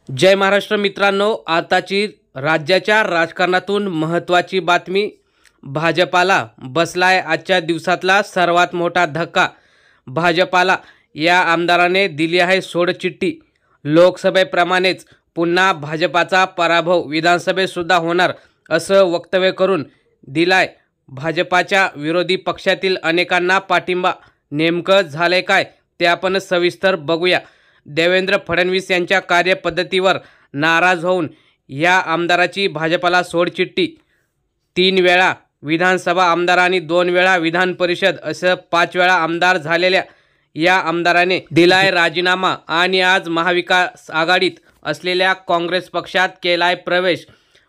जय महाराष्ट्र मित्रांनो, आताची राज्याच्या राजकारणातून महत्त्वाची बातमी. भाजपाला बसलाय आजच्या दिवसातला सर्वात मोठा धक्का. भाजपाला या आमदाराने दिली आहे सोडचिठ्ठी. लोकसभेप्रमाणेच पुन्हा भाजपाचा पराभव विधानसभेत सुद्धा होणार असं वक्तव्य करून दिलाय भाजपाच्या विरोधी पक्षातील अनेकांना पाठिंबा. नेमकं झालंय काय ते आपण सविस्तर बघूया. देवेंद्र फडणवीस यांच्या कार्यपद्धतीवर नाराज होऊन या आमदाराची भाजपाला सोडचिठ्ठी. 3 वेळा विधानसभा आमदार आणि 2 वेळा विधान परिषद असं 5 वेळा आमदार झालेल्या या आमदाराने दिलाय राजीनामा आणि आज महाविकास आघाडीत असलेल्या काँग्रेस पक्षात केलाय प्रवेश.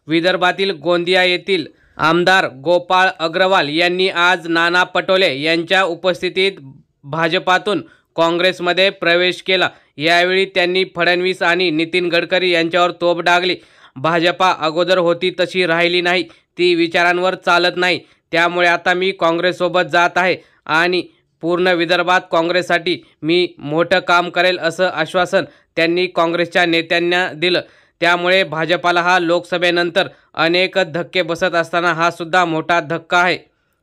विदर्भातील गोंदिया येथील आमदार गोपाळ अग्रवाल यांनी आज नाना पटोले यांच्या उपस्थितीत भाजपातून काँग्रेसमध्ये प्रवेश केला. यावेळी त्यांनी फडणवीस आणि नितीन गडकरी यांच्यावर तोफ डागली. भाजपा अगोदर होती तशी राहिली नाही, ती विचारांवर चालत नाही, त्यामुळे आता मी काँग्रेससोबत जात आहे आणि पूर्ण विदर्भात काँग्रेससाठी मी मोठं काम करेल असं आश्वासन त्यांनी काँग्रेसच्या नेत्यांना दिलं. त्यामुळे भाजपाला हा लोकसभेनंतर अनेक धक्के बसत असताना हा सुद्धा मोठा धक्का आहे.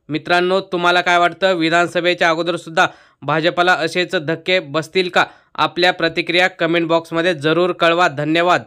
मित्रांनो, तुम्हाला काय वाटतं? विधानसभेच्या अगोदर सुद्धा भाजपाला असेच धक्के बसतील का? आपल्या प्रतिक्रिया कमेंट बॉक्समध्ये जरूर कळवा. धन्यवाद.